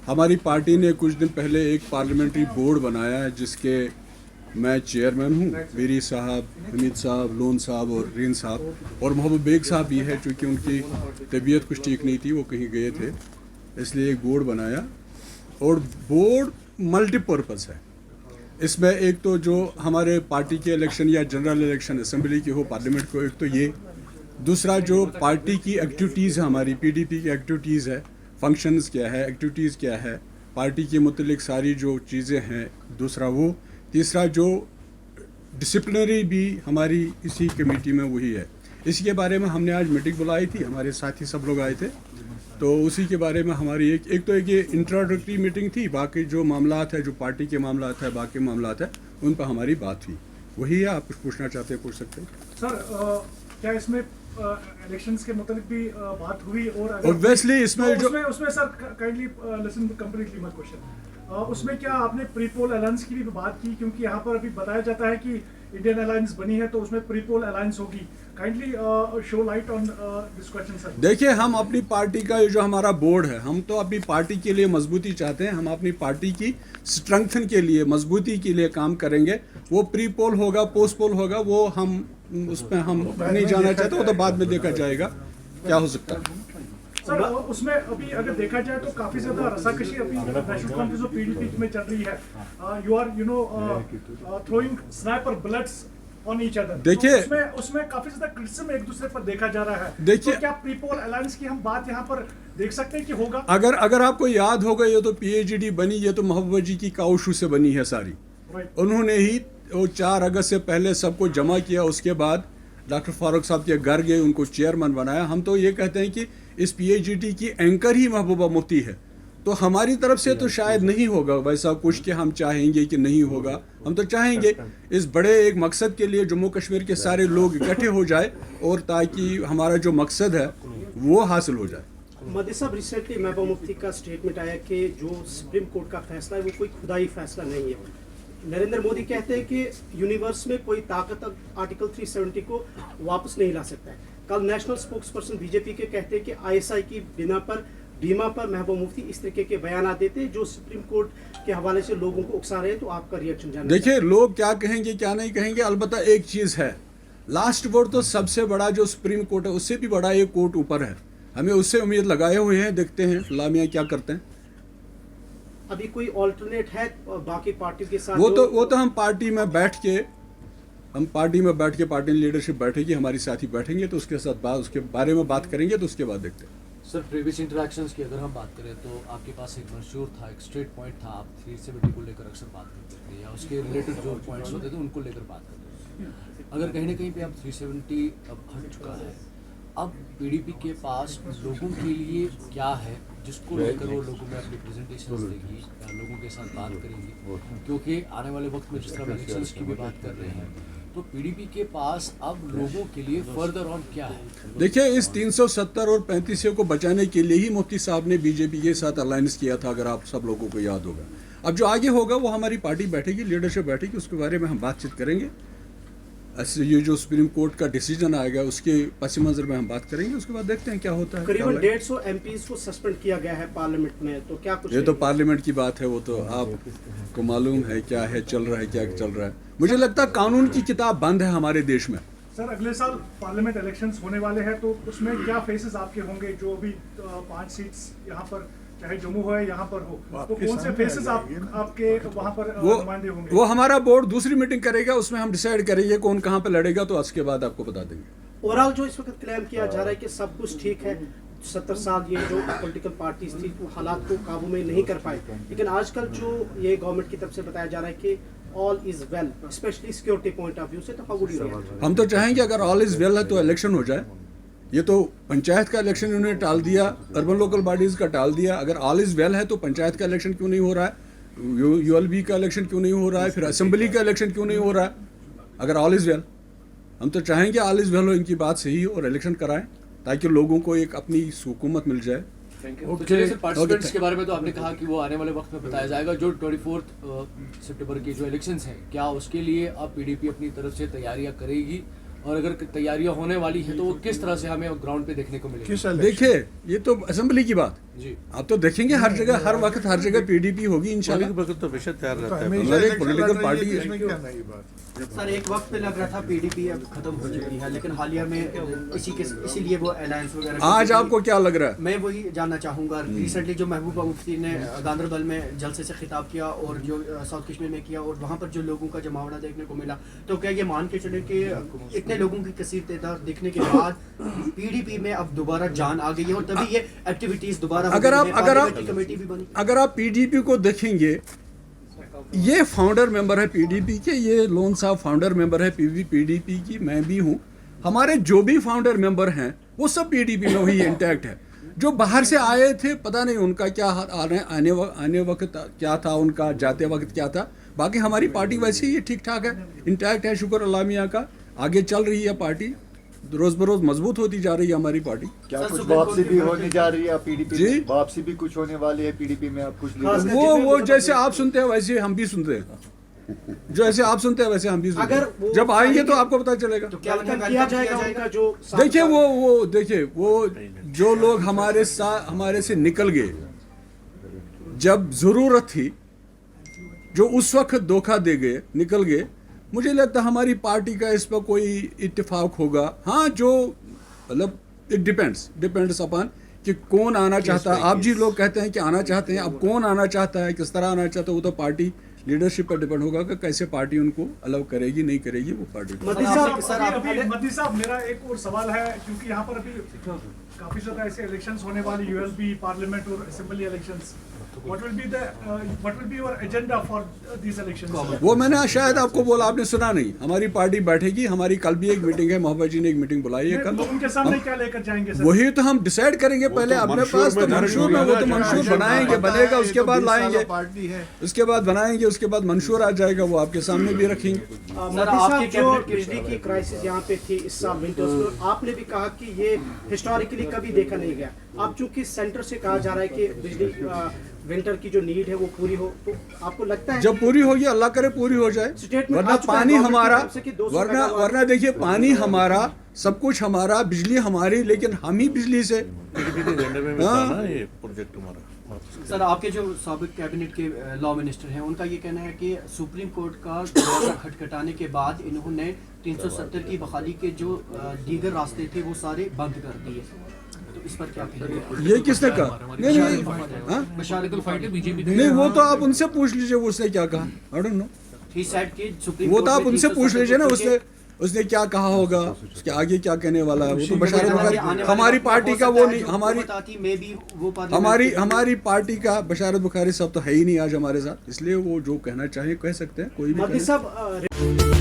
हमारी पार्टी ने कुछ दिन पहले एक पार्लियामेंट्री बोर्ड बनाया है जिसके मैं चेयरमैन हूँ। मेरी साहब, हमीद साहब, लोन साहब और रीन साहब और मोहम्मद बेग साहब भी है, चूँकि उनकी तबीयत कुछ ठीक नहीं थी, वो कहीं गए थे, इसलिए एक बोर्ड बनाया। और बोर्ड मल्टीपर्पज़ है। इसमें एक तो जो हमारे पार्टी के इलेक्शन या जनरल इलेक्शन असेंबली की हो, पार्लियामेंट को, एक तो ये, दूसरा जो पार्टी की एक्टिविटीज़ है, हमारी पीडीपी की एक्टिविटीज़ है, फंक्शंस क्या है, एक्टिविटीज़ क्या है, पार्टी के मुतलिक सारी जो चीज़ें हैं, दूसरा वो, तीसरा जो डिसिप्लिनरी भी हमारी इसी कमेटी में वही है। इसके बारे में हमने आज मीटिंग बुलाई थी, हमारे साथी सब लोग आए थे, तो उसी के बारे में हमारी एक तो ये इंट्रोडक्टरी मीटिंग थी, बाकी जो मामलात है, जो पार्टी के मामलात है, बाकी मामलात है, उन पर हमारी बात हुई। वही है, आप कुछ पूछना चाहते हैं पूछ सकते हैं। सर क्या इसमें इलेक्शंस के मुताबिक भी बात हुई? और ऑब्वियसली इसमें तो जो उसमें sir kindly listen completely my question, उसमें क्या आपने प्रीपोल अलायंस की भी बात की? क्योंकि यहाँ पर अभी बताया जाता है कि इंडियन अलायंस बनी है तो उसमें प्रीपोल अलायंस होगी। Kindly show light on this question sir. देखिए, हम अपनी पार्टी का जो हमारा बोर्ड है, हम तो अपनी पार्टी के लिए मजबूती चाहते हैं, हम अपनी पार्टी की स्ट्रेंथन के लिए, मजबूती के लिए काम करेंगे। वो प्री पोल होगा, पोस्ट पोल होगा, वो हम उसमें हम नहीं जाना चाहते, वो तो बाद में देखा जाएगा क्या हो सकता है। सर उसमें अभी अगर देखा जाए तो काफी ज्यादा रसाकशी अभी नेशनल कांफ्रेंस ऑफ पीडीपी में चल रही है। You are throwing sniper bullets on each other. देखिए, उसमें काफी ज्यादा क्रिटिसिज्म एक दूसरे पर देखा जा रहा है। देखिए, तो क्या प्रीपोल अलायंस की हम बात यहाँ पर देख सकते हैं कि होगा? अगर आपको याद होगा, ये तो पीएचडी बनी, ये तो मोहब्बत जी की काउशू से बनी है सारी। उन्होंने ही वो 4 अगस्त से पहले सबको जमा किया, उसके बाद डॉक्टर फारूक साहब के घर गए, उनको चेयरमैन बनाया। हम तो ये कहते हैं कि इस पीएचडी की एंकर ही महबूबा मुफ्ती है, तो हमारी तरफ से तो शायद नहीं होगा वैसा कुछ कि हम चाहेंगे कि नहीं होगा। हम तो चाहेंगे इस बड़े एक मकसद के लिए जम्मू कश्मीर के सारे लोग इकट्ठे हो जाए, और ताकि हमारा जो मकसद है वो हासिल हो जाए। मदी साहब, रिसेंटली महबूबा मुफ्ती का स्टेटमेंट आया कि जो सुप्रीम कोर्ट का फैसला है वो कोई खुदाई फैसला नहीं है। नरेंद्र मोदी कहते हैं कि यूनिवर्स में कोई ताकत आर्टिकल 370 को वापस नहीं ला सकता है। कल नेशनल स्पोक्स पर्सन बीजेपी के कहते हैं कि आईएसआई की बीमा पर महबूबा मुफ्ती इस तरीके के बयान देते हैं जो सुप्रीम कोर्ट के हवाले से लोगों को उकसा रहे हैं। तो आपका रिएक्शन जानना। देखिए, लोग क्या कहेंगे क्या नहीं कहेंगे, अलबत्ता एक चीज़ है, लास्ट वर्ड तो सबसे बड़ा जो सुप्रीम कोर्ट है उससे भी बड़ा एक कोर्ट ऊपर है। हमें उससे उम्मीद लगाए हुए हैं, देखते हैं लामिया क्या करते हैं। अभी कोई ऑल्टरनेट है बाकी पार्टियों के साथ? वो तो हम पार्टी में बैठ के पार्टी लीडरशिप बैठेगी, हमारी साथी बैठेंगे, तो उसके साथ उसके बारे में बात करेंगे, तो उसके बाद देखते हैं। सर, प्रीवियस इंटरेक्शंस की अगर हम बात करें तो आपके पास एक मंशूर था, एक स्ट्रेट पॉइंट था, आप 370 को लेकर अक्सर बात करते थे, या उसके रिलेटेड जो पॉइंट्स होते थे उनको लेकर बात करते थे। अगर कहीं ना कहीं पे अब 370 अब हट चुका है, अब पीडीपी के पास लोगों के लिए क्या है जिसको लेकर वो लोगों में अपनी प्रेजेंटेशन देगी या लोगों के साथ बात करेंगी? क्योंकि आने वाले वक्त में जिस तरह इलेक्शंस की भी बात कर रहे हैं, तो पीडीपी के पास अब लोगों के लिए फर्दर ऑन क्या है? देखिए, इस 370 और 35 को बचाने के लिए ही मुफ्ती साहब ने बीजेपी के साथ अलायंस किया था, अगर आप सब लोगों को याद होगा। अब जो आगे होगा वो हमारी पार्टी बैठेगी, लीडरशिप बैठेगी, उसके बारे में हम बातचीत करेंगे। ये जो सुप्रीम कोर्ट का डिसीजन आएगा उसके पस मंजर में हम बात करेंगे, उसके बाद देखते हैं क्या होता है। करीबन 150 एमपीज को सस्पेंड किया गया है पार्लियामेंट में, तो क्या कुछ? ये तो पार्लियामेंट की बात है, वो तो आपको मालूम है क्या है, चल रहा है क्या चल रहा है। मुझे लगता है कानून की किताब बंद है हमारे देश में। सर, अगले साल पार्लियामेंट इलेक्शंस होने वाले हैं, तो उसमें क्या फेसेस आपके होंगे? जो अभी 5 सीट्स यहाँ पर, चाहे जम्मू हो या यहाँ पर हो, तो कौन से फेसेस आपके वहाँ पर नुमाइंदे होंगे? वो हमारा बोर्ड दूसरी मीटिंग करेगा, उसमें हम डिसाइड करेंगे कौन कहाँ पे लड़ेगा, तो उसके बाद आपको बता देंगे। ओवरऑल जो इस वक्त क्लेम किया जा रहा है कि सब कुछ ठीक है, 70 साल ये जो पॉलिटिकल पार्टीज थी वो हालात को काबू में नहीं कर पाए, लेकिन आजकल जो ये गवर्नमेंट की तरफ से बताया जा रहा है कि all is well, specially security point of view से, तो हाउ वुड यू रिएक्ट? हम तो चाहेंगे अगर ऑल इज वेल है तो इलेक्शन हो जाए। ये तो पंचायत का इलेक्शन इन्होंने टाल दिया, अर्बन लोकल बॉडीज़ का टाल दिया। अगर ऑल इज़ वेल है तो पंचायत का इलेक्शन क्यों नहीं हो रहा है, यूएलबी का इलेक्शन क्यों नहीं हो रहा है, फिर असेंबली का इलेक्शन क्यों नहीं हो रहा है? अगर ऑल इज़ वेल, हम तो चाहेंगे ऑल इज़ वेल हो, इनकी बात सही हो और इलेक्शन कराएं, ताकि लोगों को एक अपनी हुकूमत मिल जाए। पार्टिसिपेंट्स के बारे में तो आपने कहा कि वो आने वाले वक्त में बताया जाएगा। जो 24 सितंबर के जो इलेक्शंस हैं, क्या उसके लिए अब पीडीपी अपनी तरफ से तैयारियां करेगी, और अगर तैयारियां होने वाली है तो वो किस तरह से हमें ग्राउंड पे देखने को मिलेगी? देखिए, ये तो असेंबली की बात, जी आप तो देखेंगे हर जगह हर वक्त हर जगह पीडीपी होगी इंशाल्लाह। वक्त तो हमेशा तैयार रहता है। हमारे एक पॉलिटिकल पार्टी है। इसमें क्या नई बात? सर एक वक्त पे लग रहा था पीडीपी अब खत्म हो चुकी है, लेकिन हालिया में इसीलिए वो अलायंस वगैरह आज आपको क्या लग रहा है? मैं वही जानना चाहूँगा, रिसेंटली जो महबूबा मुफ्ती ने गांधरबल में जलसे से खिताब किया और जो साउथ कश्मीर में किया और वहाँ पर जो लोगों का जमावड़ा देखने को मिला, तो क्या ये मान के चले कि इतने लोगों की कसीर तादाद देखने के बाद पीडीपी में अब दोबारा जान आ गई है और तभी ये एक्टिविटीज दोबारा अगर आप कमेटी भी बनी? अगर आप पीडीपी को देखेंगे, ये फाउंडर मेंबर है पीडीपी के, ये लोन साहब फाउंडर मेंबर है पीडीपी की, मैं भी हूँ। हमारे जो भी फाउंडर मेंबर हैं वो सब पीडीपी में वही इंटैक्ट है। जो बाहर से आए थे पता नहीं उनका क्या आने वक्त क्या था, उनका जाते वक्त क्या था। बाकी हमारी पार्टी वैसे ही ठीक ठाक है, इंटैक्ट है, शुक्र अल्लाह मियाँ का। आगे चल रही है पार्टी, रोज बरोज मजबूत होती जा रही है हमारी पार्टी। क्या कुछ वापसी भी होने जा रही है पीडीपी जी? में? वापसी भी कुछ होने वाली है पीडीपी में? आप कुछ खास लीडर- वो जैसे आप सुनते हैं वैसे हम भी सुनते हैं, जैसे आप सुनते हैं वैसे हम भी सुनते अगर हैं। वो जब आएंगे तो आपको पता चलेगा। तो क्या किया जाएगा उनका जो देखिए वो जो लोग हमारे से निकल गए जब जरूरत थी, जो उस वक्त धोखा दे गए, निकल गए, मुझे लगता है हमारी पार्टी का इस पर कोई इत्तेफाक होगा। हाँ, जो मतलब इट डिपेंड्स अपन कि कौन आना चाहता है। आप जी लोग कहते हैं कि आना चाहते हैं, अब कौन आना चाहता है, किस तरह आना चाहता है, वो तो पार्टी लीडरशिप पर डिपेंड होगा कि कैसे पार्टी उनको अलाउ करेगी नहीं करेगी, वो पार्टी। मती साहब मेरा एक और सवाल है, क्योंकि यहाँ पर अभी काफी ज्यादा ऐसे इलेक्शंस होने वाले, यूएसबी पार्लियामेंट और assembly elections, what will be your agenda for these elections? वो मैंने शायद आपको बोला, आपने सुना नहीं। हमारी पार्टी बैठेगी, हमारी कल भी एक मीटिंग है, मोहब्बत जी ने एक मीटिंग बुलाई है कल। लोगों के सामने क्या लेकर जाएंगे सर? वही तो हम डिसाइड करेंगे पहले अपने पास, तो मंशूर में वो तो मंशूर बनाएंगे, बनेगा, उसके बाद लाएंगे, पार्टी है। उसके बाद बनाएंगे, उसके बाद मंशूर आ जाएगा, वो आपके सामने भी रखेंगे। सर आपके जो बिजली की क्राइसिस यहाँ पे थी इस साल विंटर्स में, आपने भी कहा कि ये हिस्टोरिकली कभी देखा नहीं गया। अब चूंकि सेंटर से कहा जा रहा है कि बिजली विंटर की जो नीड है वो पूरी हो, तो आपको लगता है जब पूरी होगी, अल्लाह करे पूरी हो जाए, Statement वरना आ चुका है पानी गवर्नमेंट हमारा, की तरफ से कि 200 मेगावाट। वरना देखिए पानी हमारा, सब कुछ हमारा, बिजली हमारी, लेकिन हम ही बिजली से। पीडीपी के एजेंडे में भी था ना ये प्रोजेक्ट हमारा। सर आपके जो साबिक कैबिनेट के लॉ मिनिस्टर हैं, उनका ये कहना है कि सुप्रीम कोर्ट का दरवाजा खटखटाने के बाद इन्होंने 370 की बहाली के जो दीगर रास्ते थे वो सारे बंद कर दिए, तो इस पर क्या कहेंगे? ये किसने कहा? नहीं, हाँ? मशारिकल फाइट है बीजेपी। नहीं, वो तो आप उनसे पूछ लीजिए वो उसने क्या कहा। I don't know, He said कि सुप्रीम वो तो कोर्ट आप में उनसे पूछ 370 लीजिए ना, के- उसने क्या कहा होगा, उसके आगे क्या कहने वाला है। वो तो बशारत आने बुखारी, वाले हमारी वक्त पार्टी हो का सकता वो है नहीं, जो हमारी हुकूमत आती, may be वो पार्लियामेंट हमारी पार्टी का बशारत बुखारी सब तो है ही नहीं आज हमारे साथ, इसलिए वो जो कहना चाहे कह सकते हैं, कोई भी मोदी कहे। साहब